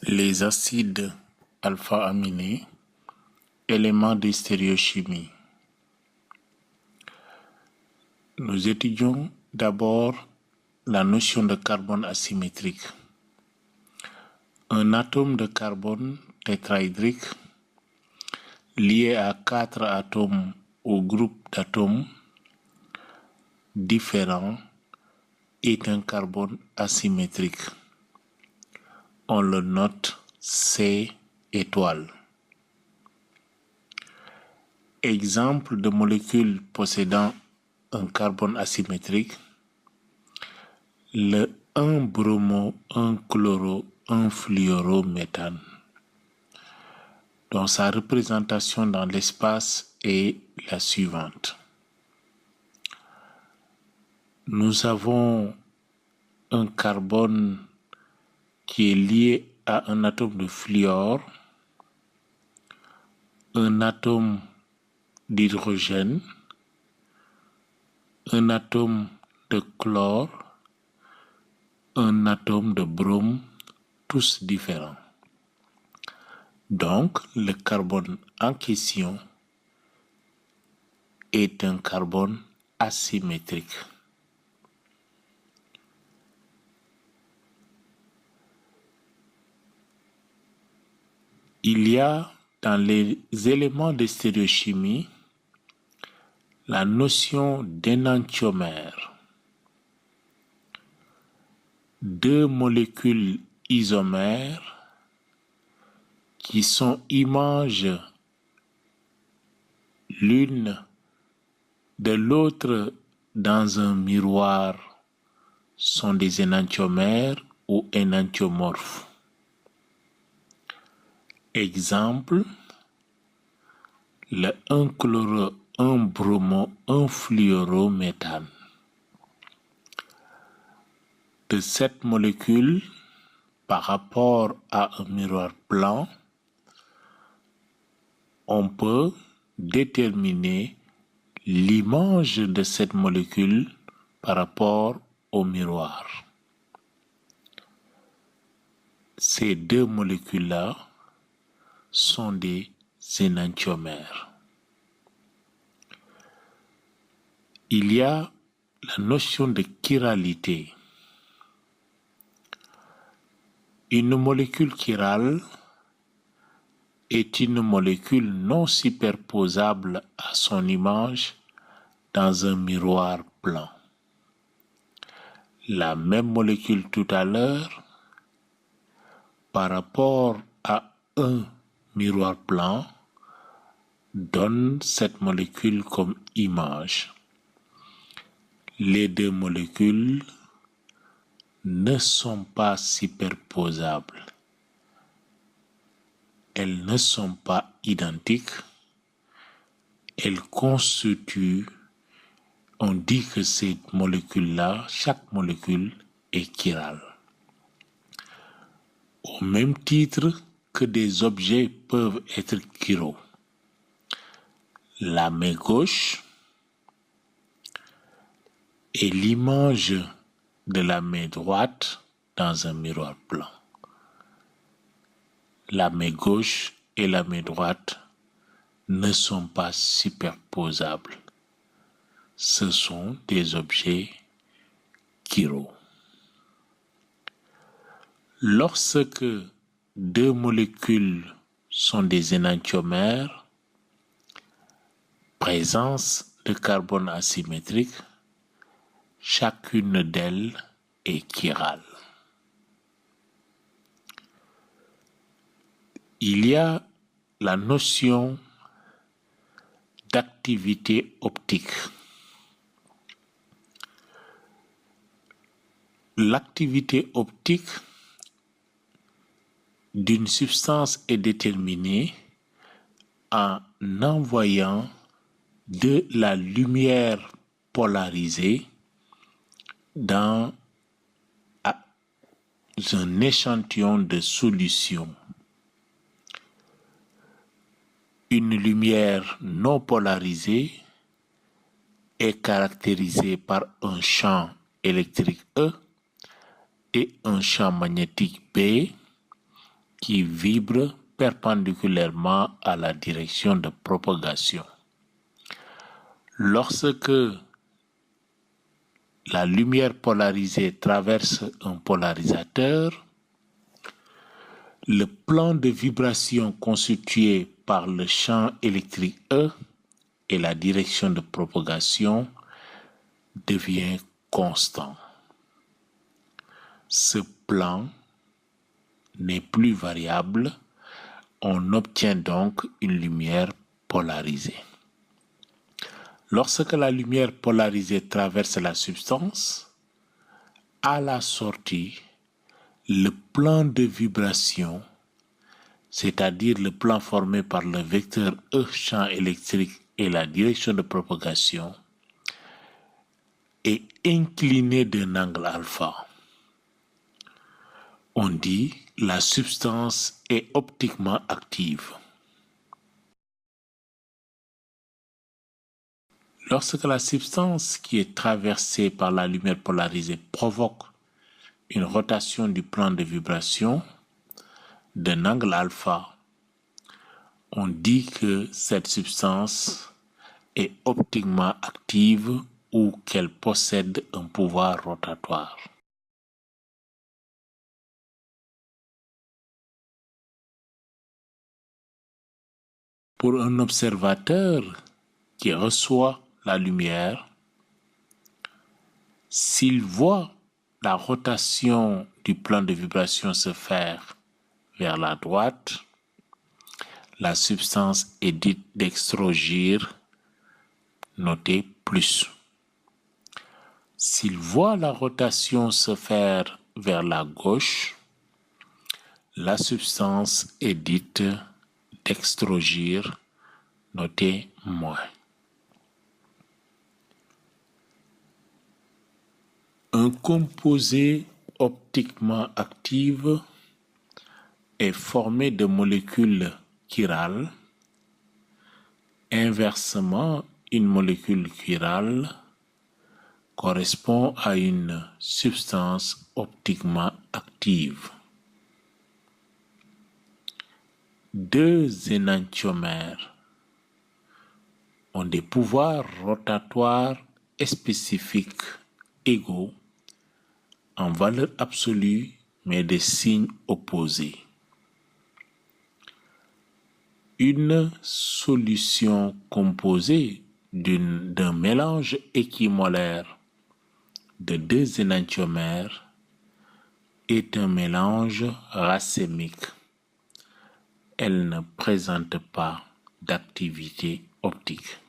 Les acides alpha-aminés, éléments de stéréochimie. Nous étudions d'abord la notion de carbone asymétrique. Un atome de carbone tétrahydrique lié à 4 atomes ou groupes d'atomes différents est un carbone asymétrique. On le note C étoile. Exemple de molécules possédant un carbone asymétrique, le 1-bromo, 1-chloro, 1-fluorométhane, dont sa représentation dans l'espace est la suivante. Nous avons un carbone qui est lié à un atome de fluor, un atome d'hydrogène, un atome de chlore, un atome de brome, tous différents. Donc, le carbone en question est un carbone asymétrique. Il y a dans les éléments de stéréochimie la notion d'énantiomère. Deux molécules isomères qui sont images l'une de l'autre dans un miroir sont des énantiomères ou énantiomorphes. Exemple, le 1-chloro, 1-bromo, 1-fluorométhane. De cette molécule, par rapport à un miroir blanc, on peut déterminer l'image de cette molécule par rapport au miroir. Ces deux molécules-là sont des énantiomères. Il y a la notion de chiralité. Une molécule chirale est une molécule non superposable à son image dans un miroir blanc. La même molécule tout à l'heure, par rapport à un miroir blanc, donne cette molécule comme image. Les deux molécules ne sont pas superposables. Elles ne sont pas identiques. Elles constituent, on dit que cette molécule-là, chaque molécule est chirale. Au même titre que des objets peuvent être chiraux. La main gauche est l'image de la main droite dans un miroir blanc. La main gauche et la main droite ne sont pas superposables. Ce sont des objets chiraux. Lorsque deux molécules sont des énantiomères, présence de carbone asymétrique, chacune d'elles est chirale. Il y a la notion d'activité optique. L'activité optique d'une substance est déterminée en envoyant de la lumière polarisée dans un échantillon de solution. Une lumière non polarisée est caractérisée par un champ électrique E et un champ magnétique B qui vibre perpendiculairement à la direction de propagation. Lorsque la lumière polarisée traverse un polarisateur, le plan de vibration constitué par le champ électrique E et la direction de propagation devient constant. Ce plan n'est plus variable, on obtient donc une lumière polarisée. Lorsque la lumière polarisée traverse la substance, à la sortie, le plan de vibration, c'est-à-dire le plan formé par le vecteur E champ électrique et la direction de propagation, est incliné d'un angle alpha. On dit la substance est optiquement active. Lorsque la substance qui est traversée par la lumière polarisée provoque une rotation du plan de vibration d'un angle alpha, on dit que cette substance est optiquement active ou qu'elle possède un pouvoir rotatoire. Pour un observateur qui reçoit la lumière, s'il voit la rotation du plan de vibration se faire vers la droite, la substance est dite dextrogire, notée plus. S'il voit la rotation se faire vers la gauche, la substance est dite dextrogire, notée moins. Un composé optiquement actif est formé de molécules chirales. Inversement, une molécule chirale correspond à une substance optiquement active. Deux énantiomères ont des pouvoirs rotatoires spécifiques égaux en valeur absolue mais de signes opposés. Une solution composée d'un mélange équimolaire de deux énantiomères est un mélange racémique. Elle ne présente pas d'activité optique.